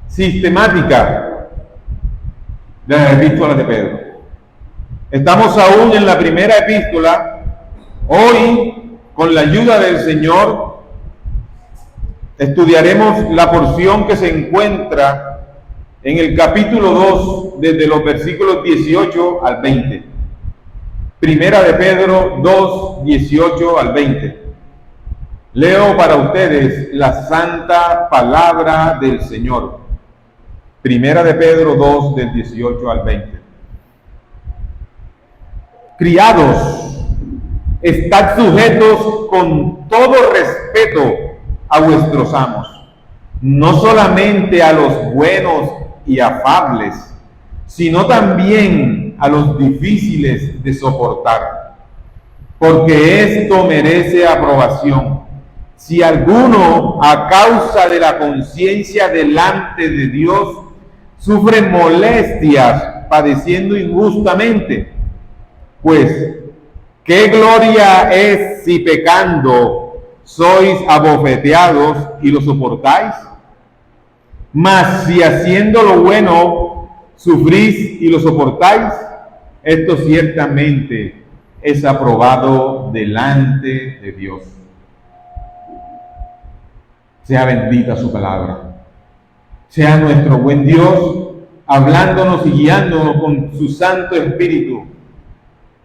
sistemática de las epístolas de Pedro. Estamos aún en la primera epístola. Hoy, con la ayuda del Señor, estudiaremos la porción que se encuentra en el capítulo 2, desde los versículos 18 al 20. Primera de Pedro 2, 18 al 20. Leo para ustedes la santa palabra del Señor. Primera de Pedro 2, del 18 al 20. Criados, estad sujetos con todo respeto a vuestros amos, no solamente a los buenos y afables, sino también a los difíciles de soportar, porque esto merece aprobación. Si alguno, a causa de la conciencia delante de Dios, sufre molestias padeciendo injustamente, pues, ¿qué gloria es si pecando sois abofeteados y lo soportáis? Mas si haciendo lo bueno sufrís y lo soportáis, esto ciertamente es aprobado delante de Dios. Sea bendita su palabra. Sea nuestro buen Dios hablándonos y guiándonos con su Santo Espíritu,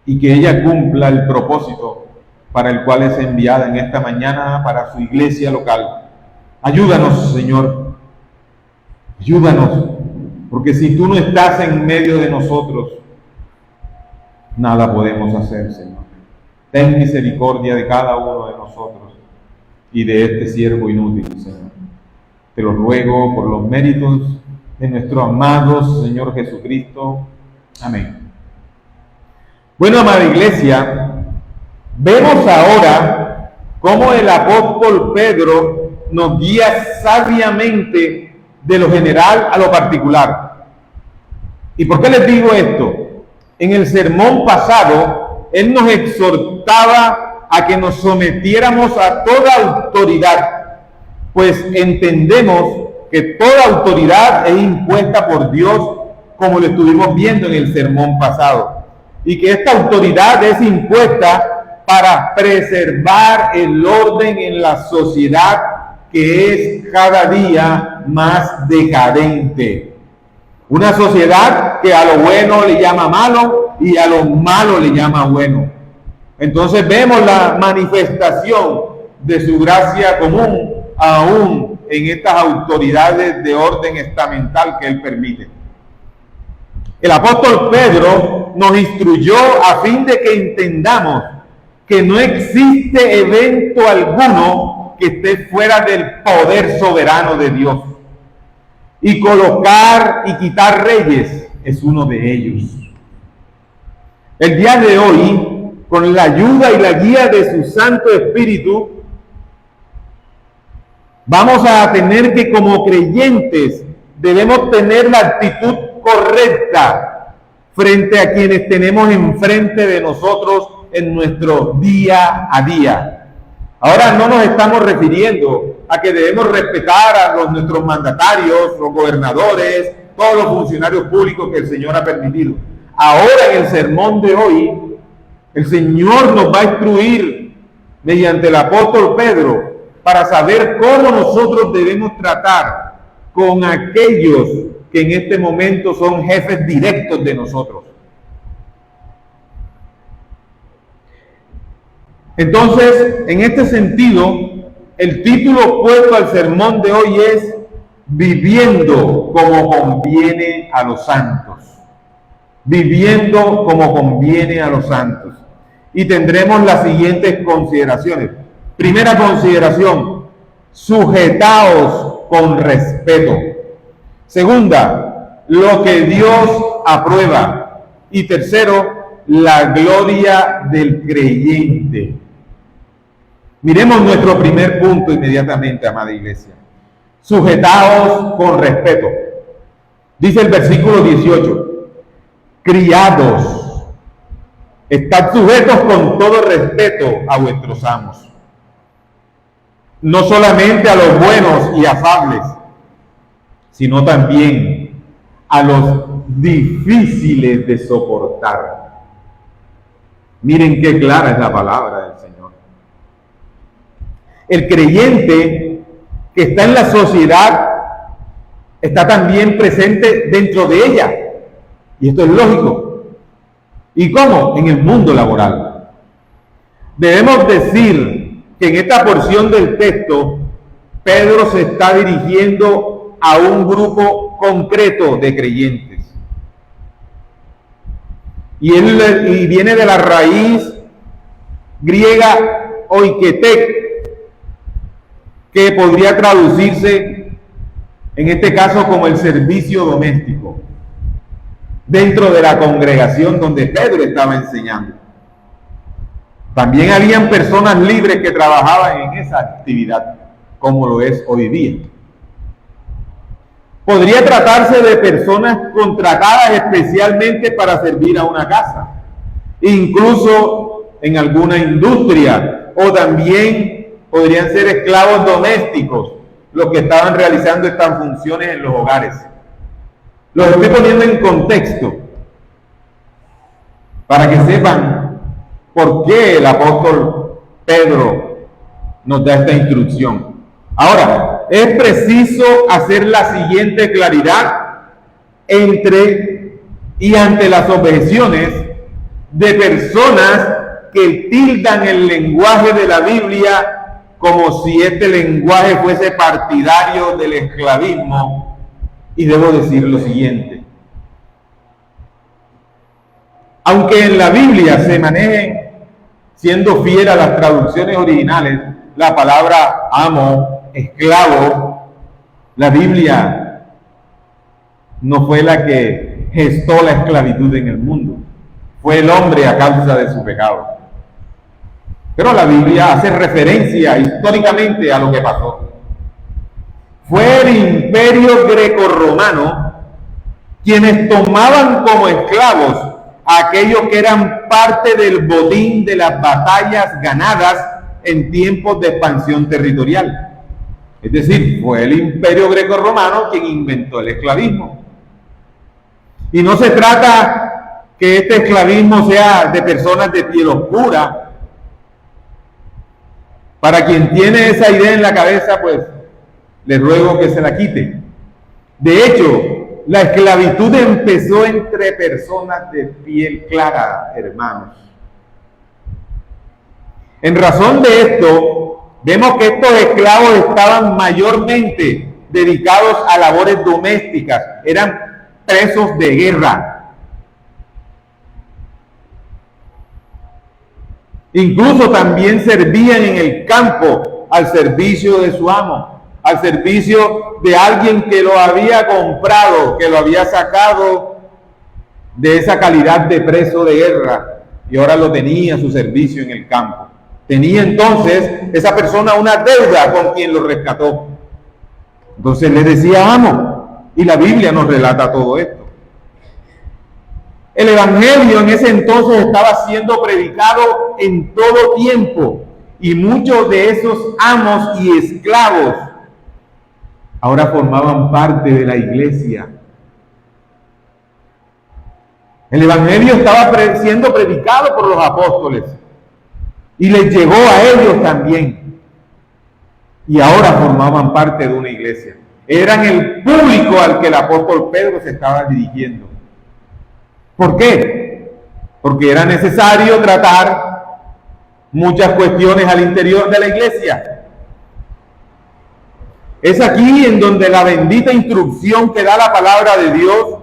y que ella cumpla el propósito para el cual es enviada en esta mañana para su iglesia local. Ayúdanos, Señor. Ayúdanos, porque si tú no estás en medio de nosotros, nada podemos hacer, Señor. Ten misericordia de cada uno de nosotros y de este siervo inútil, Señor. Te lo ruego por los méritos de nuestro amado Señor Jesucristo. Amén. Bueno, amada iglesia, vemos ahora cómo el apóstol Pedro nos guía sabiamente de lo general a lo particular. ¿Y por qué les digo esto? En el sermón pasado, él nos exhortaba a que nos sometiéramos a toda autoridad, pues entendemos que toda autoridad es impuesta por Dios, como lo estuvimos viendo en el sermón pasado, y que esta autoridad es impuesta para preservar el orden en la sociedad que es cada día más decadente. Una sociedad que a lo bueno le llama malo y a lo malo le llama bueno. Entonces vemos la manifestación de su gracia común aún en estas autoridades de orden estamental que él permite. El apóstol Pedro nos instruyó a fin de que entendamos que no existe evento alguno que esté fuera del poder soberano de Dios. Y colocar y quitar reyes es uno de ellos. El día de hoy, con la ayuda y la guía de su Santo Espíritu, vamos a tener que, como creyentes, debemos tener la actitud correcta frente a quienes tenemos enfrente de nosotros en nuestro día a día. Ahora no nos estamos refiriendo a que debemos respetar a nuestros mandatarios, los gobernadores, todos los funcionarios públicos que el Señor ha permitido. Ahora en el sermón de hoy, el Señor nos va a instruir mediante el apóstol Pedro para saber cómo nosotros debemos tratar con aquellos que en este momento son jefes directos de nosotros. Entonces, en este sentido, el título puesto al sermón de hoy es Viviendo como conviene a los santos. Viviendo como conviene a los santos. Y tendremos las siguientes consideraciones. Primera consideración, sujetaos con respeto. Segunda, lo que Dios aprueba. Y tercero, la gloria del creyente. Miremos nuestro primer punto inmediatamente, amada iglesia. Sujetaos con respeto. Dice el versículo 18, criados, estad sujetos con todo respeto a vuestros amos. No solamente a los buenos y afables, sino también a los difíciles de soportar. Miren qué clara es la palabra del Señor. El creyente que está en la sociedad está también presente dentro de ella. Y esto es lógico. ¿Y cómo? En el mundo laboral. Debemos decir que en esta porción del texto, Pedro se está dirigiendo a un grupo concreto de creyentes. Y viene de la raíz griega oiketek, que podría traducirse en este caso como el servicio doméstico, dentro de la congregación donde Pedro estaba enseñando. También habían personas libres que trabajaban en esa actividad, como lo es hoy día. Podría tratarse de personas contratadas especialmente para servir a una casa, incluso en alguna industria, o también podrían ser esclavos domésticos los que estaban realizando estas funciones en los hogares. Los estoy poniendo en contexto para que sepan por qué el apóstol Pedro nos da esta instrucción. Ahora, es preciso hacer la siguiente claridad entre y ante las objeciones de personas que tildan el lenguaje de la Biblia como si este lenguaje fuese partidario del esclavismo. Y debo decir lo siguiente: aunque en la Biblia se manejen, siendo fiel a las traducciones originales, la palabra amo, esclavo, la Biblia no fue la que gestó la esclavitud en el mundo, fue el hombre a causa de su pecado. Pero la Biblia hace referencia históricamente a lo que pasó. Fue el imperio grecorromano quienes tomaban como esclavos a aquellos que eran parte del botín de las batallas ganadas en tiempos de expansión territorial. Es decir, fue el imperio grecorromano quien inventó el esclavismo. Y no se trata que este esclavismo sea de personas de piel oscura. Para quien tiene esa idea en la cabeza, pues le ruego que se la quite. De hecho, la esclavitud empezó entre personas de piel clara, hermanos. En razón de esto, vemos que estos esclavos estaban mayormente dedicados a labores domésticas, eran presos de guerra. Incluso también servían en el campo al servicio de su amo, al servicio de alguien que lo había comprado, que lo había sacado de esa calidad de preso de guerra y ahora lo tenía a su servicio en el campo. Tenía entonces esa persona una deuda con quien lo rescató. Entonces le decía amo, y la Biblia nos relata todo esto. El evangelio en ese entonces estaba siendo predicado en todo tiempo, y muchos de esos amos y esclavos ahora formaban parte de la iglesia. El evangelio estaba siendo predicado por los apóstoles y les llegó a ellos también, y ahora formaban parte de una iglesia. Eran el público al que el apóstol Pedro se estaba dirigiendo. ¿Por qué? Porque era necesario tratar muchas cuestiones al interior de la iglesia. Es aquí en donde la bendita instrucción que da la palabra de Dios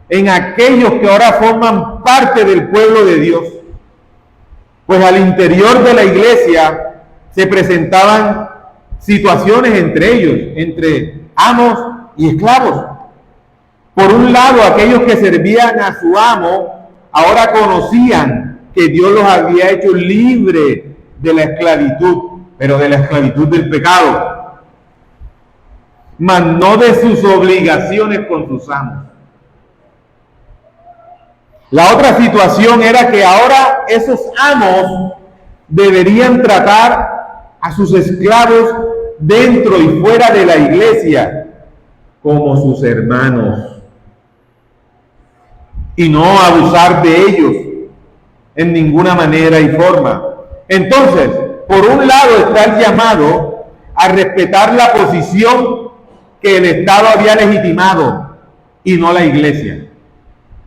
en aquellos que ahora forman parte del pueblo de Dios. Pues al interior de la iglesia se presentaban situaciones entre ellos, entre amos y esclavos. Por un lado, aquellos que servían a su amo ahora conocían que Dios los había hecho libres de la esclavitud, pero de la esclavitud del pecado, mas no de sus obligaciones con sus amos. La otra situación era que ahora esos amos deberían tratar a sus esclavos dentro y fuera de la iglesia como sus hermanos y no abusar de ellos en ninguna manera y forma. Entonces, por un lado está el llamado a respetar la posición que el Estado había legitimado y no la Iglesia.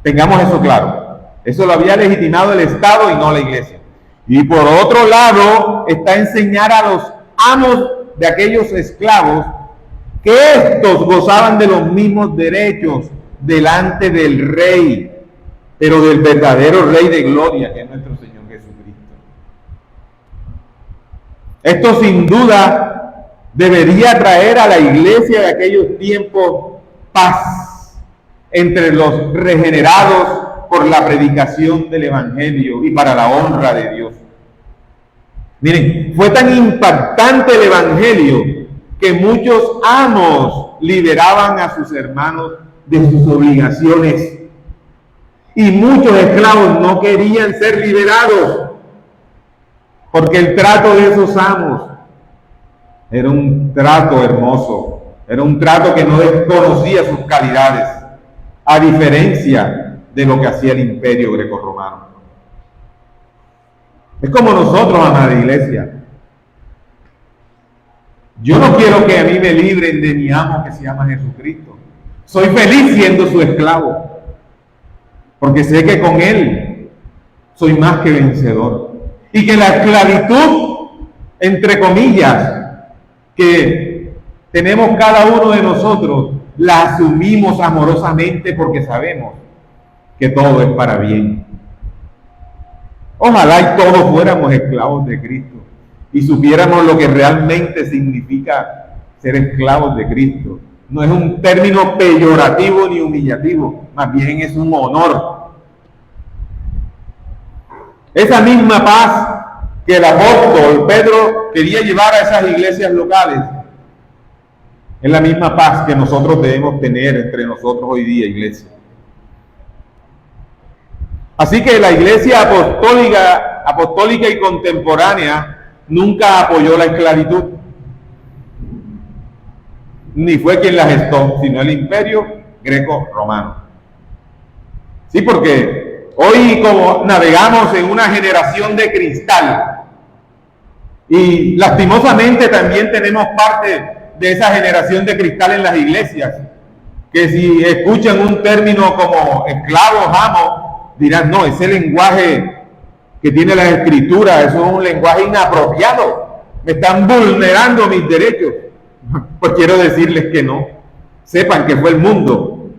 Tengamos eso claro. Eso lo había legitimado el Estado y no la Iglesia. Y por otro lado está enseñar a los amos de aquellos esclavos que estos gozaban de los mismos derechos delante del Rey, pero del verdadero Rey de gloria, que es nuestro Señor Jesucristo. Esto sin duda debería traer a la iglesia de aquellos tiempos paz entre los regenerados por la predicación del Evangelio y para la honra de Dios. Miren, fue tan impactante el Evangelio que muchos amos liberaban a sus hermanos de sus obligaciones. Y muchos esclavos no querían ser liberados porque el trato de esos amos era un trato hermoso, era un trato que no desconocía sus calidades, a diferencia de lo que hacía el imperio grecorromano. Es como nosotros, amada iglesia. Yo no quiero que a mí me libren de mi amo que se llama Jesucristo. Soy feliz siendo su esclavo, porque sé que con Él soy más que vencedor. Y que la esclavitud, entre comillas, que tenemos cada uno de nosotros, la asumimos amorosamente porque sabemos que todo es para bien. Ojalá y todos fuéramos esclavos de Cristo y supiéramos lo que realmente significa ser esclavos de Cristo. No es un término peyorativo ni humillativo, más bien es un honor. Esa misma paz que el apóstol Pedro quería llevar a esas iglesias locales es la misma paz que nosotros debemos tener entre nosotros hoy día, iglesia. Así que la iglesia apostólica y contemporánea nunca apoyó la esclavitud, ni fue quien la gestó, sino el imperio greco-romano. Sí, porque hoy como navegamos en una generación de cristal y lastimosamente también tenemos parte de esa generación de cristal en las iglesias, que si escuchan un término como esclavos, amos, dirán, no, ese lenguaje que tiene la escritura, eso es un lenguaje inapropiado, me están vulnerando mis derechos. Pues quiero decirles que no. Sepan que fue el mundo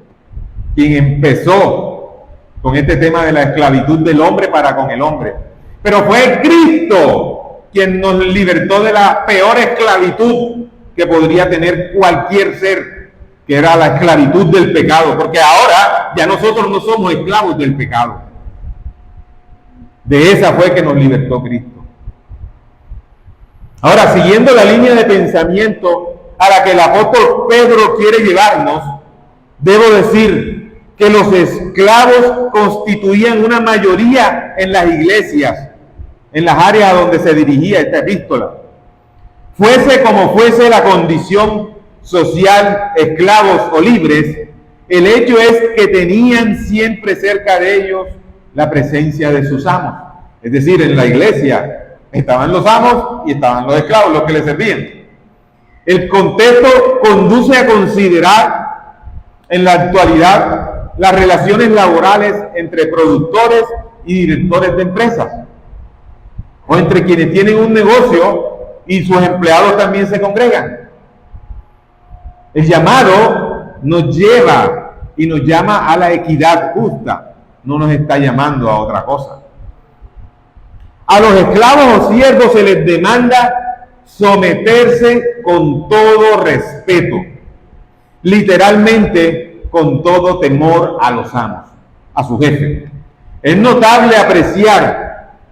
quien empezó con este tema de la esclavitud del hombre para con el hombre. Pero fue Cristo quien nos libertó de la peor esclavitud que podría tener cualquier ser, que era la esclavitud del pecado, porque ahora ya nosotros no somos esclavos del pecado. De esa fue que nos libertó Cristo. Ahora, siguiendo la línea de pensamiento a la que el apóstol Pedro quiere llevarnos, debo decir que los esclavos constituían una mayoría en las iglesias, en las áreas a donde se dirigía esta epístola. Fuese como fuese la condición social, esclavos o libres, el hecho es que tenían siempre cerca de ellos la presencia de sus amos. Es decir, en la iglesia estaban los amos y estaban los esclavos, los que les servían. El contexto conduce a considerar en la actualidad las relaciones laborales entre productores y directores de empresas, o entre quienes tienen un negocio y sus empleados también se congregan. El llamado nos lleva y nos llama a la equidad justa, no nos está llamando a otra cosa. A los esclavos o siervos se les demanda someterse con todo respeto, literalmente con todo temor a los amos, a su jefe. Es notable apreciar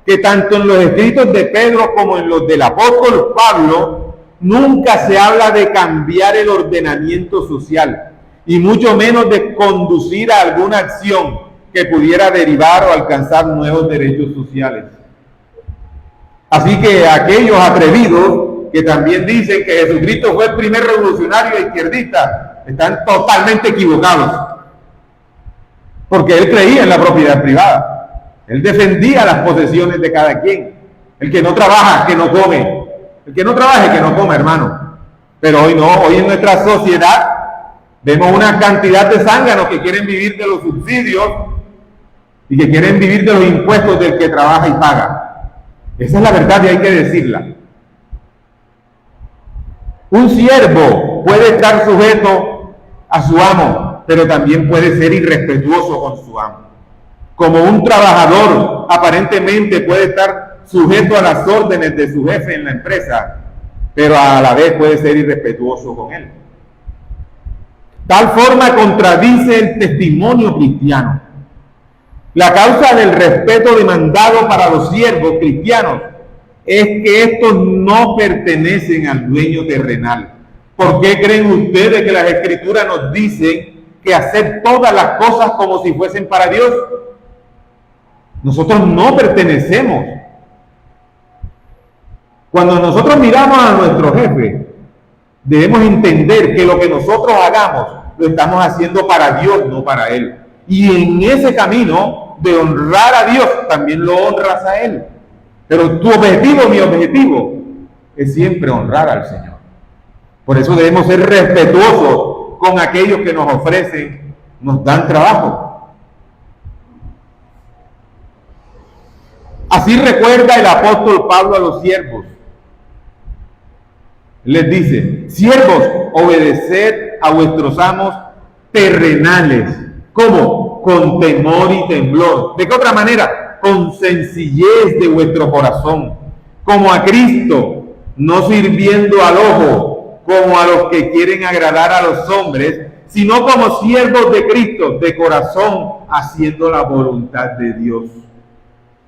que tanto en los escritos de Pedro como en los del apóstol Pablo nunca se habla de cambiar el ordenamiento social y mucho menos de conducir a alguna acción que pudiera derivar o alcanzar nuevos derechos sociales. Así que aquellos atrevidos que también dicen que Jesucristo fue el primer revolucionario izquierdista, están totalmente equivocados. Porque él creía en la propiedad privada. Él defendía las posesiones de cada quien. El que no trabaja, que no come. El que no trabaje, que no coma, hermano. Pero hoy no, hoy en nuestra sociedad vemos una cantidad de zánganos que quieren vivir de los subsidios y que quieren vivir de los impuestos del que trabaja y paga. Esa es la verdad y hay que decirla. Un siervo puede estar sujeto a su amo, pero también puede ser irrespetuoso con su amo. Como un trabajador aparentemente puede estar sujeto a las órdenes de su jefe en la empresa, pero a la vez puede ser irrespetuoso con él. Tal forma contradice el testimonio cristiano. La causa del respeto demandado para los siervos cristianos es que estos no pertenecen al dueño terrenal. ¿Por qué creen ustedes que las Escrituras nos dicen que hacer todas las cosas como si fuesen para Dios? Nosotros no pertenecemos. Cuando nosotros miramos a nuestro jefe, debemos entender que lo que nosotros hagamos lo estamos haciendo para Dios, no para Él. Y en ese camino de honrar a Dios, también lo honras a Él. Pero tu objetivo, mi objetivo, es siempre honrar al Señor. Por eso debemos ser respetuosos con aquellos que nos ofrecen, nos dan trabajo. Así recuerda el apóstol Pablo a los siervos. Les dice: siervos, obedeced a vuestros amos terrenales. ¿Cómo? Con temor y temblor. ¿De qué otra manera? Con sencillez de vuestro corazón, como a Cristo, no sirviendo al ojo, como a los que quieren agradar a los hombres, sino como siervos de Cristo, de corazón, haciendo la voluntad de Dios.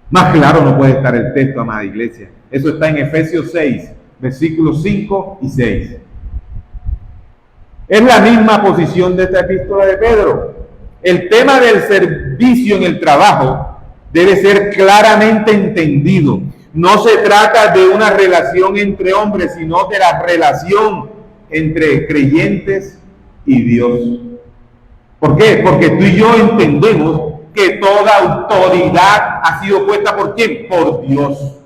Más claro no puede estar el texto, amada iglesia. Eso está en Efesios 6, versículos 5 y 6. Es la misma posición de esta epístola de Pedro. El tema del servicio en el trabajo debe ser claramente entendido. No se trata de una relación entre hombres, sino de la relación entre creyentes y Dios. ¿Por qué? Porque tú y yo entendemos que toda autoridad ha sido puesta ¿por quién? Por Dios.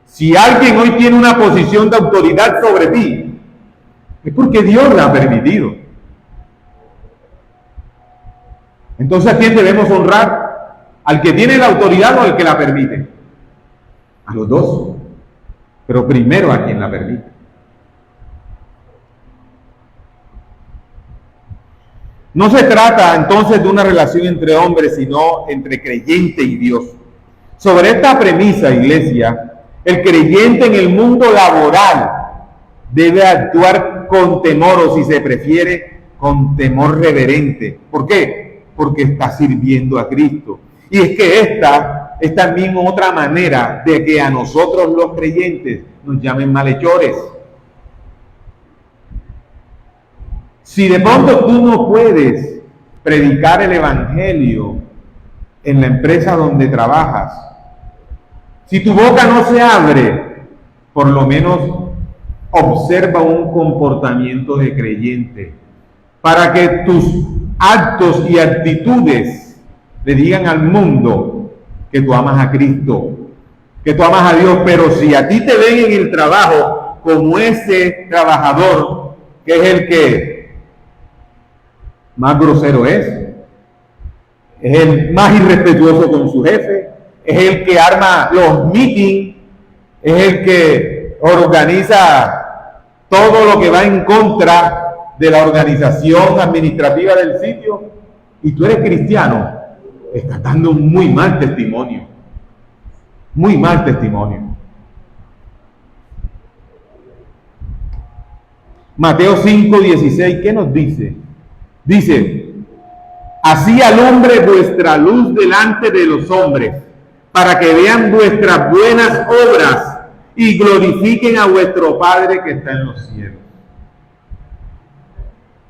Si alguien hoy tiene una posición de autoridad sobre ti, es porque Dios la ha permitido. Entonces, ¿a quién debemos honrar? ¿Al que tiene la autoridad o al que la permite? A los dos, pero primero a quien la permite. No se trata entonces de una relación entre hombres, sino entre creyente y Dios. Sobre esta premisa, iglesia, el creyente en el mundo laboral debe actuar con temor, o si se prefiere, con temor reverente. ¿Por qué? Porque está sirviendo a Cristo. Y es que esta es también otra manera de que a nosotros los creyentes nos llamen malhechores. Si de pronto tú no puedes predicar el evangelio en la empresa donde trabajas, si tu boca no se abre, por lo menos observa un comportamiento de creyente, para que tus actos y actitudes le digan al mundo que tú amas a Cristo, que tú amas a Dios. Pero si a ti te ven en el trabajo como ese trabajador que es el que más grosero es el más irrespetuoso con su jefe, es el que arma los meetings, es el que organiza todo lo que va en contra de la organización administrativa del sitio, y tú eres cristiano, estás dando un muy mal testimonio. Muy mal testimonio. Mateo 5:16, ¿qué nos dice? Dice: así alumbre vuestra luz delante de los hombres, para que vean vuestras buenas obras y glorifiquen a vuestro Padre que está en los cielos.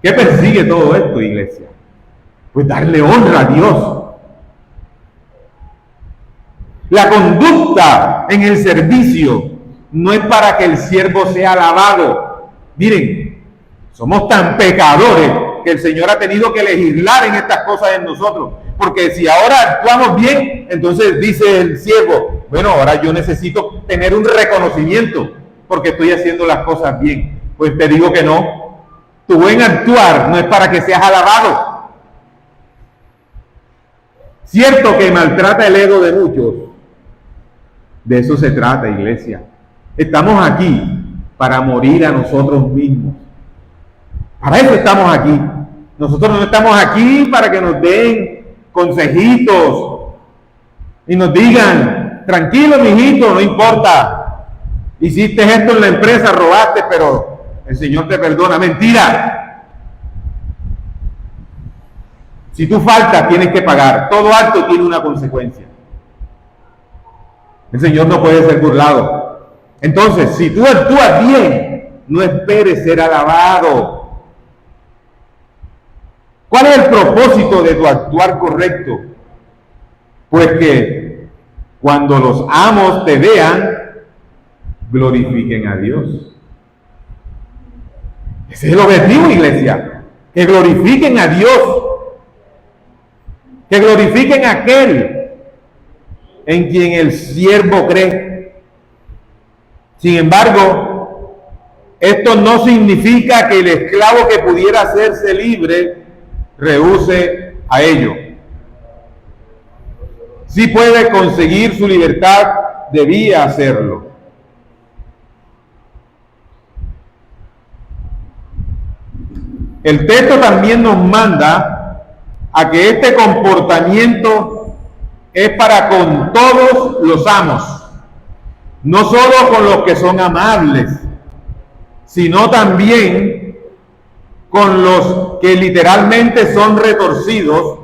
¿Qué persigue todo esto, iglesia? Pues darle honra a Dios. La conducta en el servicio no es para que el siervo sea alabado. Miren, Somos tan pecadores que el Señor ha tenido que legislar en estas cosas en nosotros. Porque si ahora actuamos bien, entonces dice el siervo, bueno, ahora yo necesito tener un reconocimiento porque estoy haciendo las cosas bien. Pues te digo que no. Tu buen actuar no es para que seas alabado. Cierto que maltrata el ego de muchos. De eso se trata, iglesia. Estamos aquí para morir a nosotros mismos. Para eso estamos aquí. Nosotros no estamos aquí para que nos den consejitos y nos digan, tranquilo, mijito, no importa. Hiciste esto en la empresa, robaste, pero el Señor te perdona. Mentira. Si tú faltas, tienes que pagar. Todo acto tiene una consecuencia. El Señor no puede ser burlado. Entonces, si tú actúas bien, no esperes ser alabado. ¿Cuál es el propósito de tu actuar correcto? Pues que cuando los amos te vean, glorifiquen a Dios. Ese es el objetivo, iglesia. Que glorifiquen a Dios. Que glorifiquen a aquel en quien el siervo cree. Sin embargo, esto no significa que el esclavo que pudiera hacerse libre rehúse a ello. Si puede conseguir su libertad, debía hacerlo. El texto también nos manda a que este comportamiento es para con todos los amos, no solo con los que son amables, sino también con los que literalmente son retorcidos,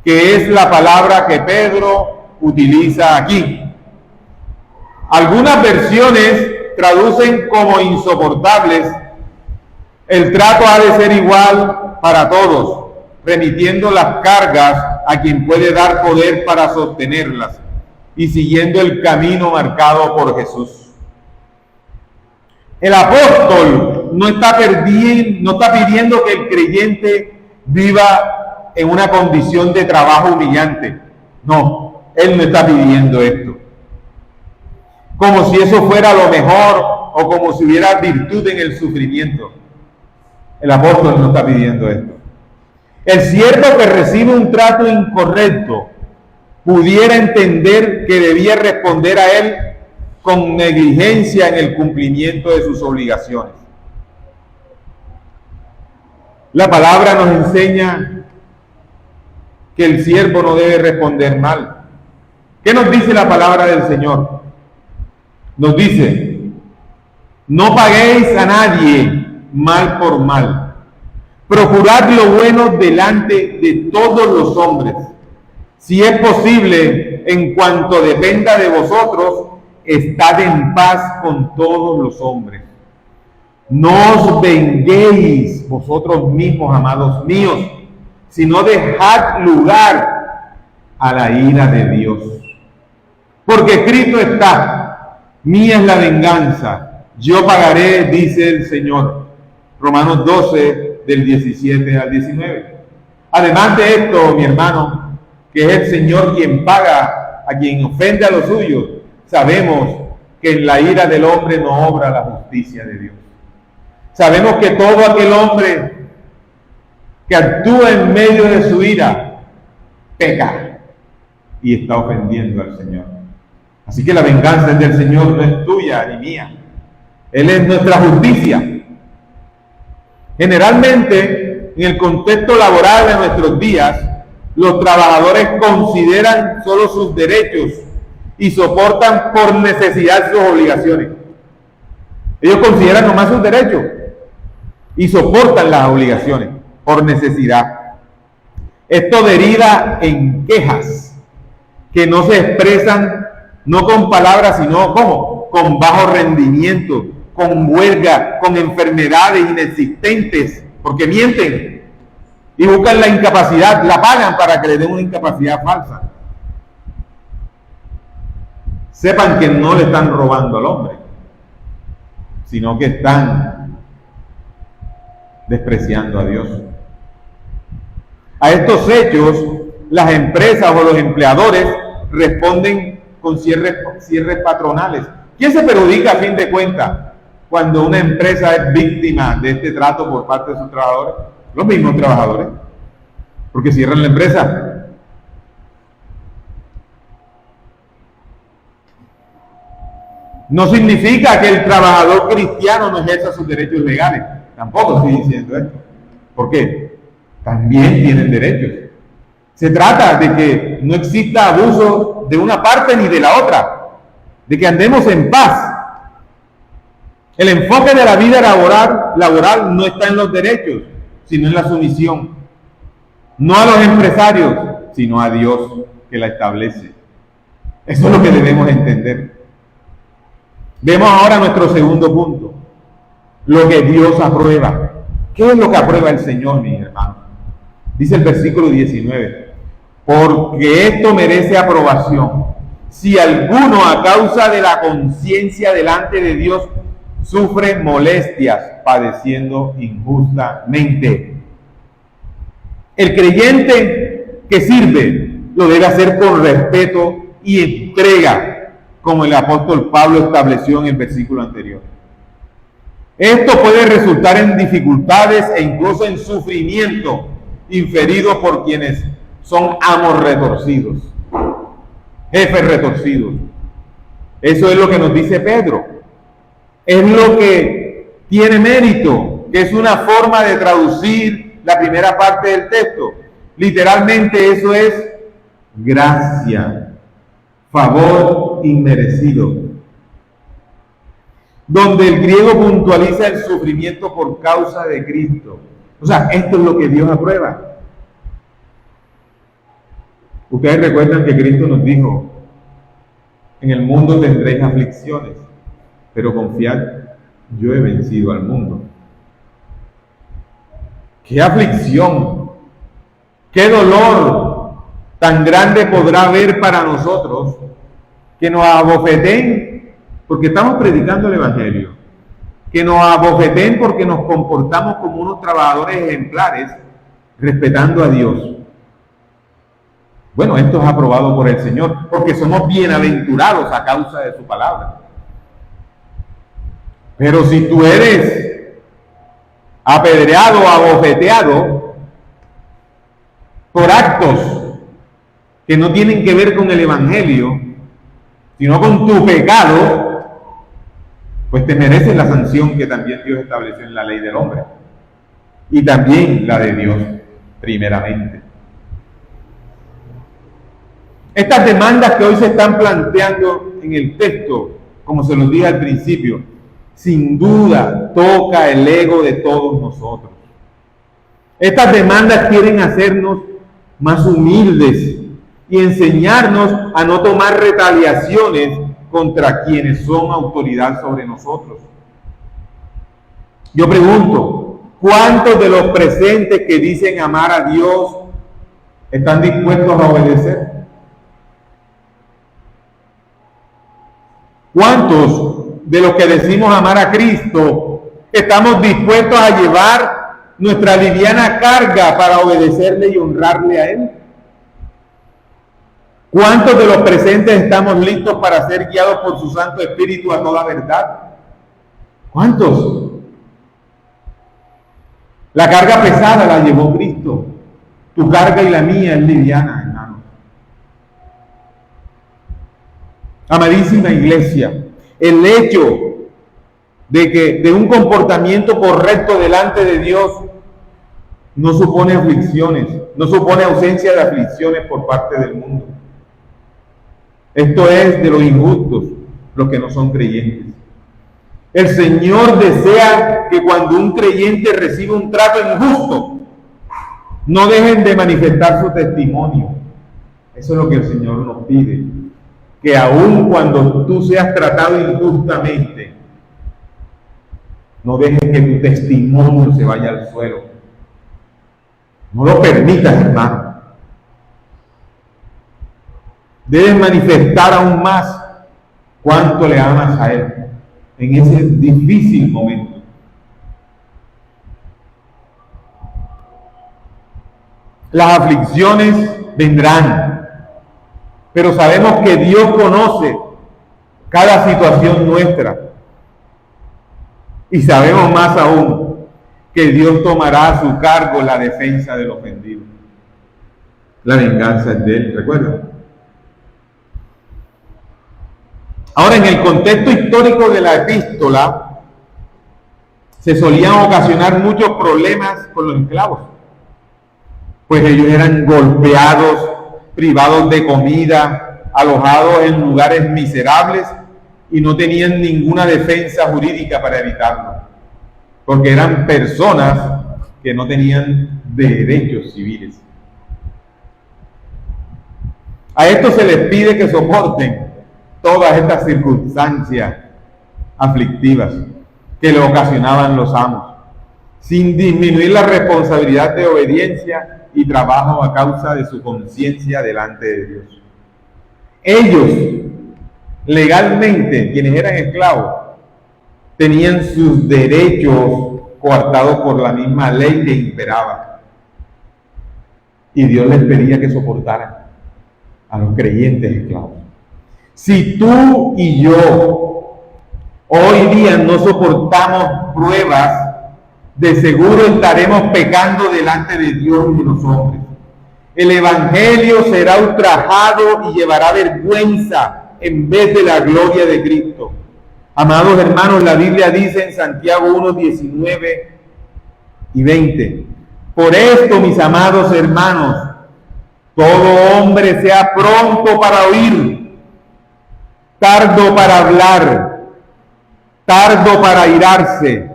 que es la palabra que Pedro utiliza aquí. Algunas versiones traducen como insoportables. El trato ha de ser igual para todos, remitiendo las cargas a quien puede dar poder para sostenerlas y siguiendo el camino marcado por Jesús. El apóstol no está pidiendo que el creyente viva en una condición de trabajo humillante. No, él no está pidiendo esto. Como si eso fuera lo mejor o como si hubiera virtud en el sufrimiento. El apóstol no está pidiendo esto. El siervo que recibe un trato incorrecto pudiera entender que debía responder a él con negligencia en el cumplimiento de sus obligaciones. La palabra nos enseña que el siervo no debe responder mal. ¿Qué nos dice la palabra del Señor? Nos dice, no paguéis a nadie mal por mal. Procurad lo bueno delante de todos los hombres. Si es posible, en cuanto dependa de vosotros, estad en paz con todos los hombres. No os venguéis vosotros mismos, amados míos, sino dejad lugar a la ira de Dios. Porque escrito está, mía es la venganza, yo pagaré, dice el Señor. Romanos 12, del 17 al 19. Además de esto, mi hermano, que es el Señor quien paga a quien ofende a los suyos, sabemos que en la ira del hombre no obra la justicia de Dios. Sabemos que todo aquel hombre que actúa en medio de su ira peca y está ofendiendo al Señor. Así que la venganza es del Señor, no es tuya ni mía. Él es nuestra justicia. Generalmente, en el contexto laboral de nuestros días, los trabajadores consideran solo sus derechos y soportan por necesidad sus obligaciones. Ellos consideran nomás sus derechos y soportan las obligaciones por necesidad. Esto deriva en quejas que no se expresan no con palabras, sino ¿cómo? Con bajo rendimiento, con huelga, con enfermedades inexistentes, porque mienten y buscan la incapacidad, la pagan para que le den una incapacidad falsa. Sepan que no le están robando al hombre, sino que están despreciando a Dios. A estos hechos, las empresas o los empleadores responden con cierres patronales. ¿Quién se perjudica a fin de cuentas cuando una empresa es víctima de este trato por parte de sus trabajadores? Los mismos trabajadores, porque cierran la empresa. No significa que el trabajador cristiano no ejerza sus derechos legales. Tampoco estoy diciendo esto. ¿Por qué? También tienen derechos. Se trata de que no exista abuso de una parte ni de la otra, de que andemos en paz. El enfoque de la vida laboral no está en los derechos, sino en la sumisión. No a los empresarios, sino a Dios que la establece. Eso es lo que debemos entender. Vemos ahora nuestro segundo punto, lo que Dios aprueba. ¿Qué es lo que aprueba el Señor, mis hermanos? Dice el versículo 19, porque esto merece aprobación. Si alguno a causa de la conciencia delante de Dios sufre molestias padeciendo injustamente. El creyente que sirve lo debe hacer con respeto y entrega, como el apóstol Pablo estableció en el versículo anterior. Esto puede resultar en dificultades e incluso en sufrimiento inferido por quienes son amos retorcidos, jefes retorcidos. Eso es lo que nos dice Pedro. Es lo que tiene mérito, que es una forma de traducir la primera parte del texto. Literalmente eso es gracia, favor inmerecido, donde el griego puntualiza el sufrimiento por causa de Cristo. O sea, esto es lo que Dios aprueba. Ustedes recuerdan que Cristo nos dijo, en el mundo tendréis aflicciones, pero confiad, yo he vencido al mundo. ¡Qué aflicción! ¡Qué dolor tan grande podrá haber para nosotros que nos abofeten porque estamos predicando el Evangelio, que nos abofeten porque nos comportamos como unos trabajadores ejemplares respetando a Dios? Bueno, esto es aprobado por el Señor porque somos bienaventurados a causa de su palabra. Pero si tú eres apedreado o abofeteado por actos que no tienen que ver con el Evangelio, sino con tu pecado, pues te mereces la sanción que también Dios estableció en la ley del hombre y también la de Dios primeramente. Estas demandas que hoy se están planteando en el texto, como se los dije al principio, sin duda toca el ego de todos nosotros. Estas demandas quieren hacernos más humildes y enseñarnos a no tomar retaliaciones contra quienes son autoridad sobre nosotros. Yo pregunto, ¿cuántos de los presentes que dicen amar a Dios están dispuestos a obedecer? ¿Cuántos de los que decimos amar a Cristo estamos dispuestos a llevar nuestra liviana carga para obedecerle y honrarle a Él? ¿Cuántos de los presentes estamos listos para ser guiados por su Santo Espíritu a toda verdad? ¿Cuántos? La carga pesada la llevó Cristo. Tu carga y la mía es liviana, hermano. Amadísima iglesia, el hecho de un comportamiento correcto delante de Dios no supone aflicciones, no supone ausencia de aflicciones por parte del mundo. Esto es de los injustos, los que no son creyentes. El Señor desea que cuando un creyente recibe un trato injusto, no dejen de manifestar su testimonio. Eso es lo que el Señor nos pide. Que aun cuando tú seas tratado injustamente, no dejes que tu testimonio se vaya al suelo. No lo permitas, hermano. Debes manifestar aún más cuánto le amas a Él en ese difícil momento. las aflicciones vendrán, pero sabemos que Dios conoce cada situación nuestra. Y sabemos más aún que Dios tomará a su cargo la defensa del ofendido. La venganza es de Él, ¿recuerdan? Ahora, en el contexto histórico de la epístola, se solían ocasionar muchos problemas con los esclavos, pues ellos eran golpeados, privados de comida, alojados en lugares miserables y no tenían ninguna defensa jurídica para evitarlo, porque eran personas que no tenían derechos civiles. A estos se les pide que soporten todas estas circunstancias aflictivas que le ocasionaban los amos, sin disminuir la responsabilidad de obediencia y trabajo a causa de su conciencia delante de Dios. Ellos, legalmente, quienes eran esclavos, tenían sus derechos coartados por la misma ley que imperaba. Y Dios les pedía que soportaran a los creyentes esclavos. Si tú y yo hoy día no soportamos pruebas, de seguro estaremos pecando delante de Dios y de los hombres. El evangelio será ultrajado y llevará vergüenza en vez de la gloria de Cristo. Amados hermanos, la Biblia dice en Santiago 1, 19 y 20: por esto, mis amados hermanos, todo hombre sea pronto para oír, tardo para hablar, tardo para airarse,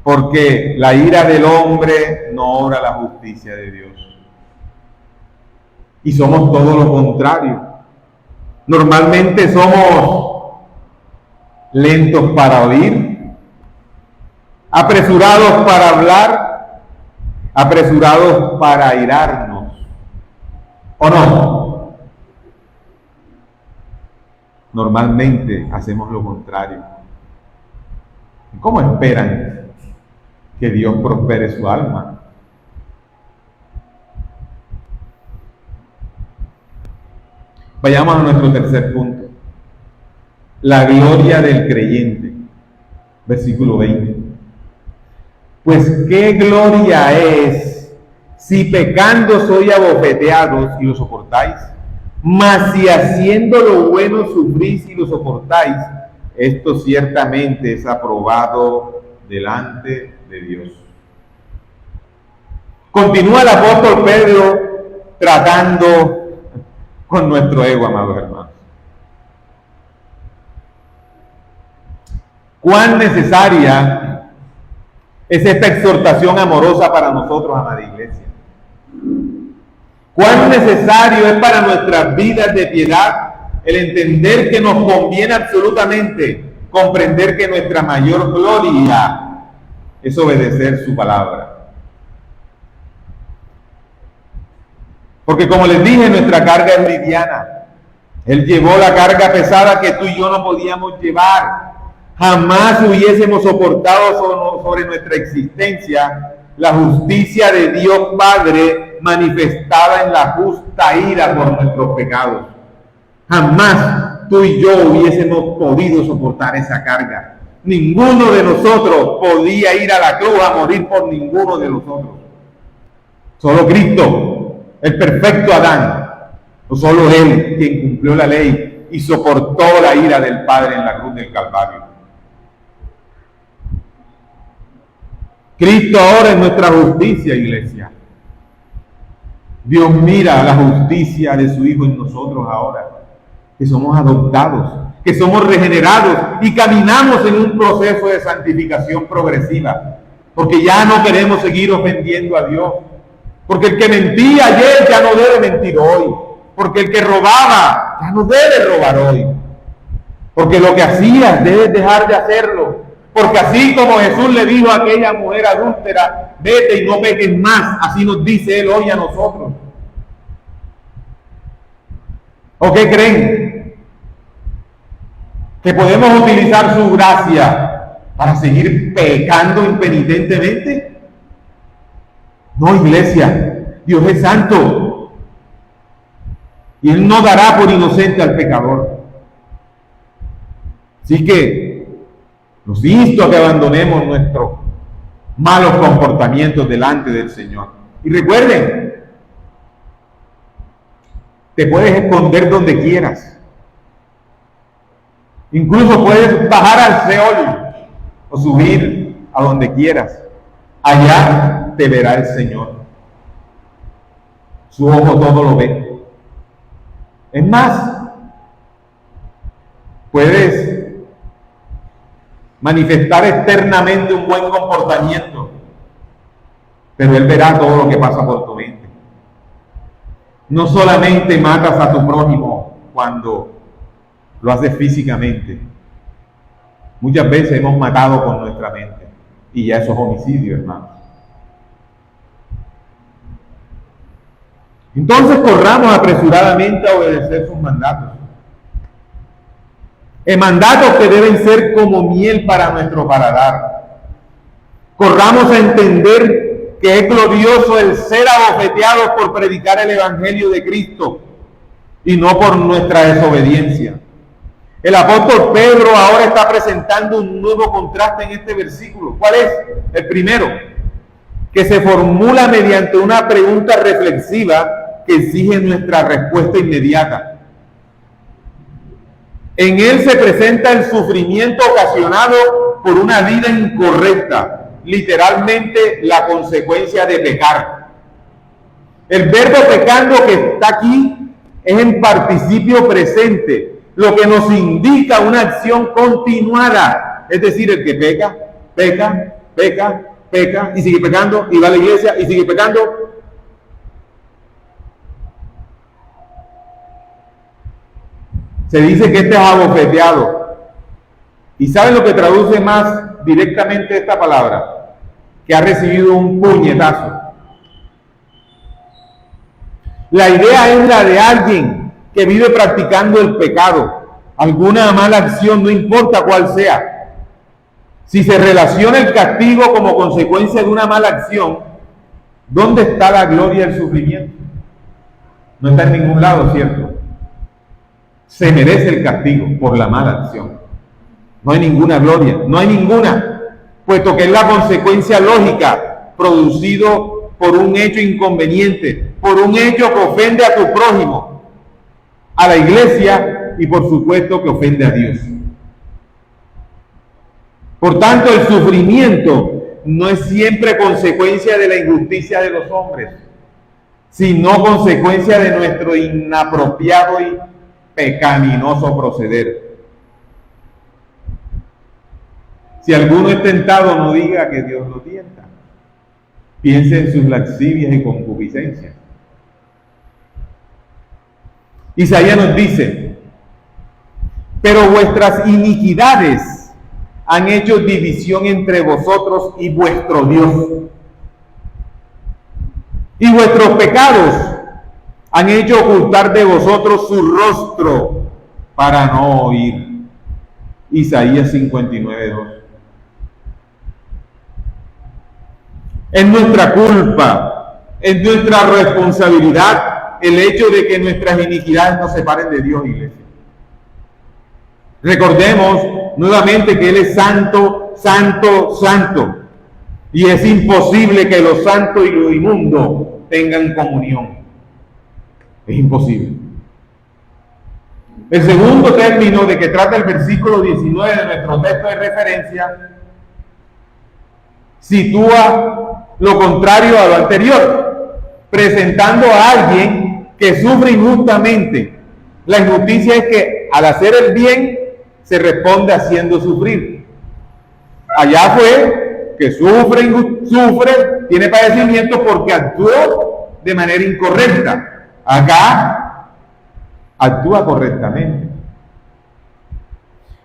porque la ira del hombre no obra la justicia de Dios. Y somos todo lo contrario. Normalmente somos lentos para oír, apresurados para hablar, apresurados para airarnos. ¿O no? Normalmente hacemos lo contrario. ¿Cómo esperan que Dios prospere su alma? Vayamos a nuestro tercer punto. La gloria del creyente. Versículo 20. Pues qué gloria es si pecando sois abofeteados y lo soportáis, mas si haciendo lo bueno sufrís y lo soportáis, esto ciertamente es aprobado delante de Dios. Continúa el apóstol Pedro tratando con nuestro ego, amados hermanos. ¿Cuán necesaria es esta exhortación amorosa para nosotros, amada iglesia? ¿Cuán necesario es para nuestras vidas de piedad el entender que nos conviene absolutamente comprender que nuestra mayor gloria es obedecer su palabra? Porque como les dije, nuestra carga es liviana. Él llevó la carga pesada que tú y yo no podíamos llevar. Jamás hubiésemos soportado sobre nuestra existencia la justicia de Dios Padre manifestada en la justa ira por nuestros pecados. Jamás tú y yo hubiésemos podido soportar esa carga. Ninguno de nosotros podía ir a la cruz a morir por ninguno de nosotros. Solo Cristo, el perfecto Adán, o solo Él, quien cumplió la ley y soportó la ira del Padre en la cruz del Calvario. Cristo ahora es nuestra justicia, iglesia. Dios mira la justicia de su Hijo en nosotros ahora, que somos adoptados, que somos regenerados y caminamos en un proceso de santificación progresiva, porque ya no queremos seguir ofendiendo a Dios, porque el que mentía ayer ya no debe mentir hoy, porque el que robaba ya no debe robar hoy, porque lo que hacías debes dejar de hacerlo. Porque así como Jesús le dijo a aquella mujer adúltera, vete y no peques más, así nos dice Él hoy a nosotros. ¿O qué creen? ¿Que podemos utilizar su gracia para seguir pecando impenitentemente? No, iglesia. Dios es santo y Él no dará por inocente al pecador. Así que los insto a que abandonemos nuestros malos comportamientos delante del Señor. Y recuerden, te puedes esconder donde quieras. Incluso puedes bajar al Seol o subir a donde quieras. Allá te verá el Señor. Su ojo todo lo ve. Es más, puedes manifestar externamente un buen comportamiento, pero Él verá todo lo que pasa por tu mente. No solamente matas a tu prójimo cuando lo haces físicamente. Muchas veces hemos matado con nuestra mente y ya eso es homicidio, hermanos. Entonces corramos apresuradamente a obedecer sus mandatos. Mandatos que deben ser como miel para nuestro paladar. Corramos a entender que es glorioso el ser abofeteados por predicar el Evangelio de Cristo y no por nuestra desobediencia. El apóstol Pedro ahora está presentando un nuevo contraste en este versículo. ¿Cuál es? El primero, que se formula mediante una pregunta reflexiva que exige nuestra respuesta inmediata. En él se presenta el sufrimiento ocasionado por una vida incorrecta, literalmente la consecuencia de pecar. El verbo pecando que está aquí es en participio presente, lo que nos indica una acción continuada. Es decir, el que peca, peca, peca, peca y sigue pecando, y va a la iglesia y sigue pecando. Se dice que este es abofeteado. ¿Y saben lo que traduce más directamente esta palabra? Que ha recibido un puñetazo. La idea es la de alguien que vive practicando el pecado, alguna mala acción, no importa cuál sea. Si se relaciona el castigo como consecuencia de una mala acción, ¿dónde está la gloria del sufrimiento? No está en ningún lado, ¿cierto? Se merece el castigo por la mala acción. No hay ninguna gloria, no hay ninguna, puesto que es la consecuencia lógica producido por un hecho inconveniente, por un hecho que ofende a tu prójimo, a la iglesia y por supuesto que ofende a Dios. Por tanto, el sufrimiento no es siempre consecuencia de la injusticia de los hombres, sino consecuencia de nuestro inapropiado y pecaminoso proceder. Si alguno es tentado, no diga que Dios lo tienta. Piense en sus lascivias y concupiscencias. Isaías nos dice: pero vuestras iniquidades han hecho división entre vosotros y vuestro Dios, y vuestros pecados han hecho ocultar de vosotros su rostro para no oír. Isaías 59:2. Es nuestra culpa, es nuestra responsabilidad el hecho de que nuestras iniquidades nos separen de Dios, iglesia. Recordemos nuevamente que Él es santo, santo, santo. Y es imposible que lo santo y lo inmundo tengan comunión. Es imposible. El segundo término de que trata el versículo 19 de nuestro texto de referencia sitúa lo contrario a lo anterior, presentando a alguien que sufre injustamente. La injusticia es que al hacer el bien se responde haciendo sufrir. Allá fue que sufre, tiene padecimiento porque actuó de manera incorrecta. Acá actúa correctamente.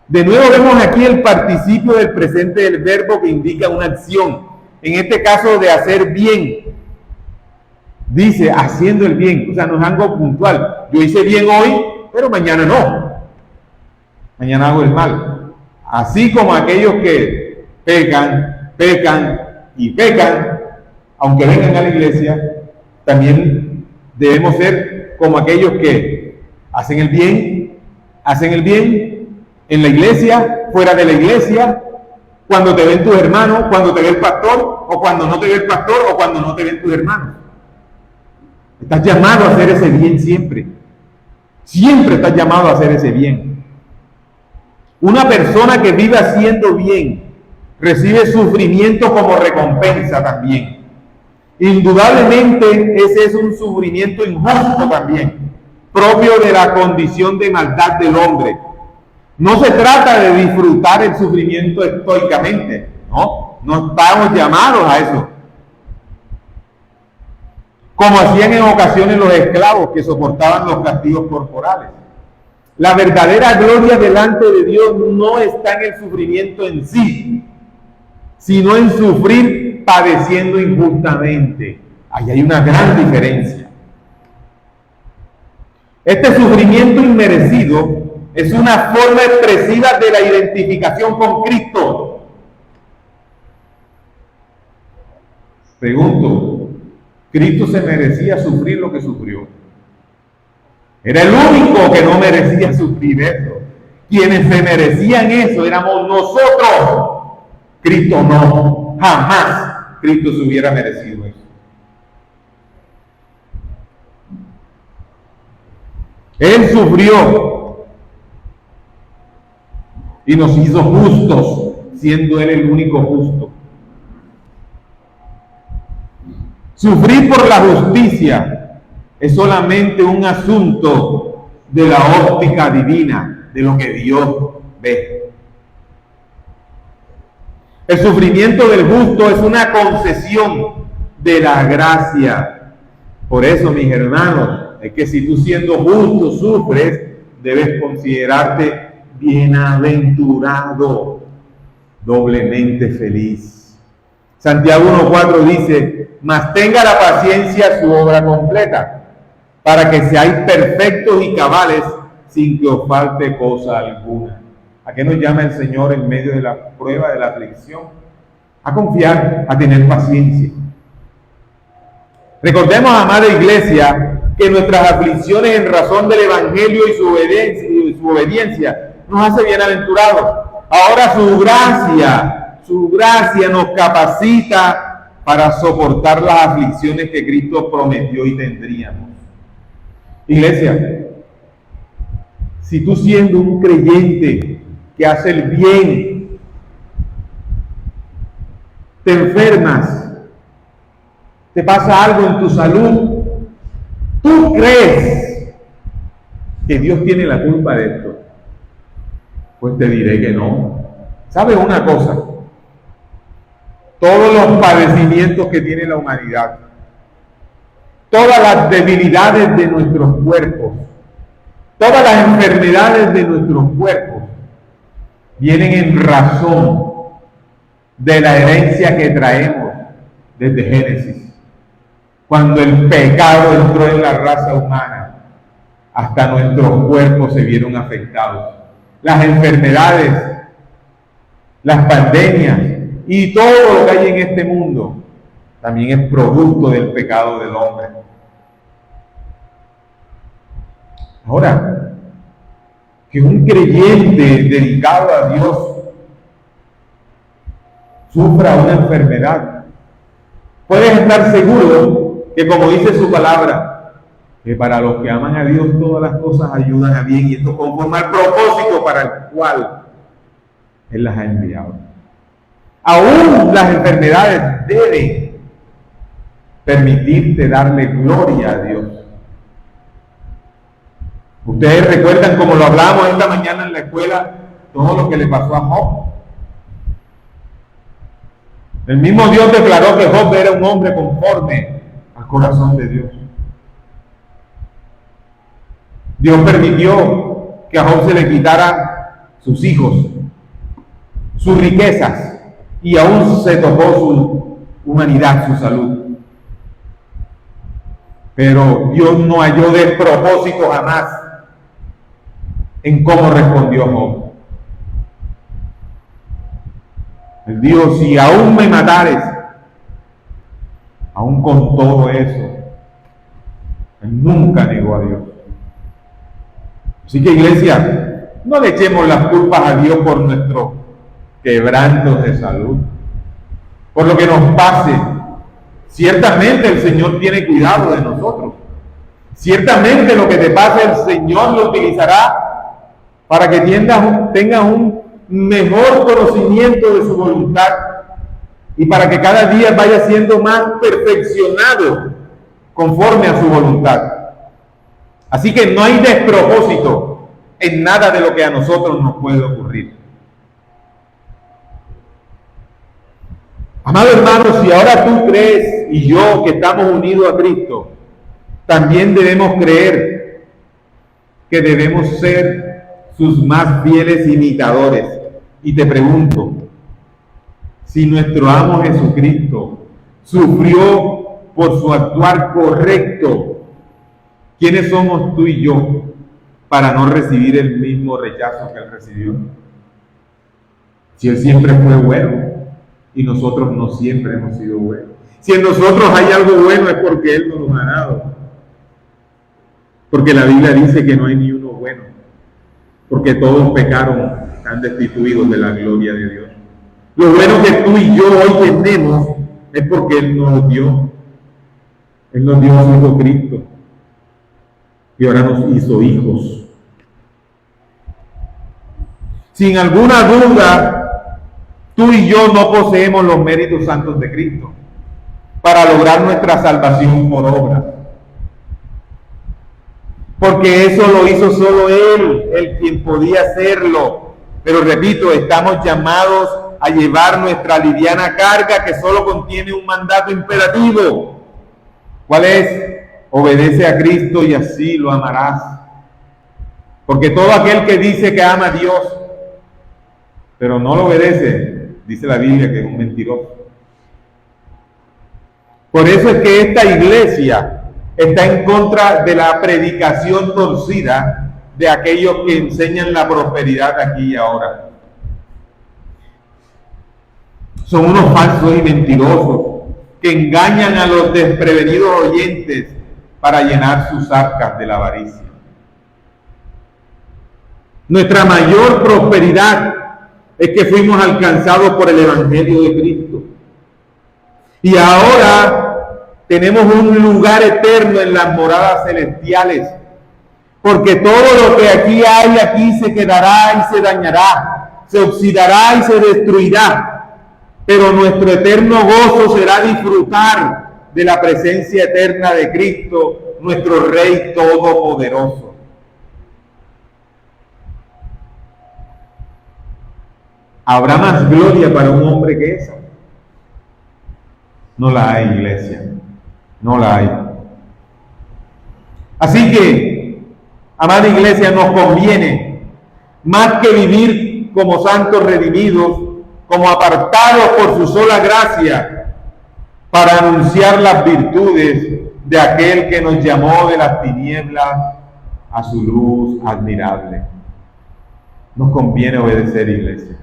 De nuevo vemos aquí el participio del presente del verbo que indica una acción. En este caso de hacer bien. Dice haciendo el bien, o sea, no es algo puntual. Yo hice bien hoy, pero mañana no. Mañana hago el mal. Así como aquellos que pecan y pecan, aunque vengan a la iglesia, también debemos ser como aquellos que hacen el bien en la iglesia, fuera de la iglesia, cuando te ven tus hermanos, cuando te ve el pastor, o cuando no te ve el pastor, o cuando no te ven tus hermanos. Estás llamado a hacer ese bien siempre. Siempre estás llamado a hacer ese bien. Una persona que vive haciendo bien recibe sufrimiento como recompensa también. Indudablemente ese es un sufrimiento injusto también, propio de la condición de maldad del hombre. No se trata de disfrutar el sufrimiento estoicamente, no estamos llamados a eso. Como hacían en ocasiones los esclavos que soportaban los castigos corporales. La verdadera gloria delante de Dios no está en el sufrimiento en sí, sino en sufrir padeciendo injustamente. Ahí hay una gran diferencia. Este sufrimiento inmerecido es una forma expresiva de la identificación con Cristo. Pregunto, ¿Cristo se merecía sufrir lo que sufrió? Era el único que no merecía sufrir eso. Quienes se merecían eso éramos nosotros. Cristo no, jamás Cristo se hubiera merecido eso. Él sufrió y nos hizo justos, siendo Él el único justo. Sufrir por la justicia es solamente un asunto de la óptica divina, de lo que Dios ve. El sufrimiento del justo es una concesión de la gracia. Por eso, mis hermanos, es que si tú siendo justo sufres, debes considerarte bienaventurado, doblemente feliz. Santiago 1:4 dice: mas tenga la paciencia su obra completa, para que seáis perfectos y cabales, sin que os falte cosa alguna. ¿A qué nos llama el Señor en medio de la prueba, de la aflicción? A confiar, a tener paciencia. Recordemos, amada iglesia, que nuestras aflicciones en razón del Evangelio y su obediencia nos hace bienaventurados. Ahora su gracia nos capacita para soportar las aflicciones que Cristo prometió y tendríamos. Iglesia, si tú siendo un creyente que hace el bien, te enfermas, te pasa algo en tu salud, ¿tú crees que Dios tiene la culpa de esto? Pues te diré que no. ¿Sabes una cosa? Todos los padecimientos que tiene la humanidad, todas las debilidades de nuestros cuerpos, todas las enfermedades de nuestros cuerpos, vienen en razón de la herencia que traemos desde Génesis. Cuando el pecado entró en la raza humana, hasta nuestros cuerpos se vieron afectados. Las enfermedades, las pandemias y todo lo que hay en este mundo también es producto del pecado del hombre. Ahora, que un creyente dedicado a Dios sufra una enfermedad, puedes estar seguro que, como dice su palabra, que para los que aman a Dios todas las cosas ayudan a bien, y esto conforme al propósito para el cual Él las ha enviado. Aún las enfermedades deben permitirte darle gloria a Dios. Ustedes recuerdan, como lo hablamos esta mañana en la escuela, todo lo que le pasó a Job. El mismo Dios declaró que Job era un hombre conforme al corazón de Dios. Dios permitió que a Job se le quitara sus hijos, sus riquezas, y aún se tocó su humanidad, su salud. Pero Dios no halló despropósito jamás en cómo respondió Job. Él dijo: si aún me matares, aún con todo eso, Él nunca negó a Dios. Así que, iglesia, no le echemos las culpas a Dios por nuestros quebrantos de salud, por lo que nos pase. Ciertamente el Señor tiene cuidado de nosotros. Ciertamente lo que te pase el Señor lo utilizará para que tengas un mejor conocimiento de su voluntad y para que cada día vaya siendo más perfeccionado conforme a su voluntad. Así que no hay despropósito en nada de lo que a nosotros nos puede ocurrir. Amado hermano, si ahora tú crees y yo que estamos unidos a Cristo, también debemos creer que debemos ser sus más fieles imitadores. Y te pregunto, si nuestro amo Jesucristo sufrió por su actuar correcto, ¿quiénes somos tú y yo para no recibir el mismo rechazo que él recibió? Si él siempre fue bueno y nosotros no siempre hemos sido buenos. Si en nosotros hay algo bueno es porque él nos lo ha dado. Porque la Biblia dice que no hay ni uno bueno, porque todos pecaron, están destituidos de la gloria de Dios. Lo bueno que tú y yo hoy tenemos es porque Él nos dio. Él nos dio a su Hijo Cristo y ahora nos hizo hijos. Sin alguna duda, tú y yo no poseemos los méritos santos de Cristo para lograr nuestra salvación por obras. Porque eso lo hizo solo Él, el quien podía hacerlo. Pero repito, estamos llamados a llevar nuestra liviana carga que solo contiene un mandato imperativo. ¿Cuál es? Obedece a Cristo y así lo amarás. Porque todo aquel que dice que ama a Dios, pero no lo obedece, dice la Biblia que es un mentiroso. Por eso es que esta iglesia está en contra de la predicación torcida de aquellos que enseñan la prosperidad aquí y ahora. Son unos falsos y mentirosos que engañan a los desprevenidos oyentes para llenar sus arcas de la avaricia. Nuestra mayor prosperidad es que fuimos alcanzados por el Evangelio de Cristo. Y ahora tenemos un lugar eterno en las moradas celestiales, porque todo lo que aquí hay, aquí se quedará y se dañará, se oxidará y se destruirá, pero nuestro eterno gozo será disfrutar de la presencia eterna de Cristo, nuestro Rey Todopoderoso. ¿Habrá más gloria para un hombre que esa? No la hay, iglesia. No la hay. Así que, amada iglesia, nos conviene, más que vivir como santos redimidos, como apartados por su sola gracia, para anunciar las virtudes de aquel que nos llamó de las tinieblas a su luz admirable. Nos conviene obedecer, iglesia.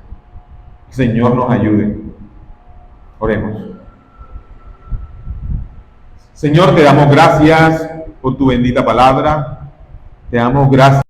El Señor nos ayude. Oremos. Señor, te damos gracias por tu bendita palabra. Te damos gracias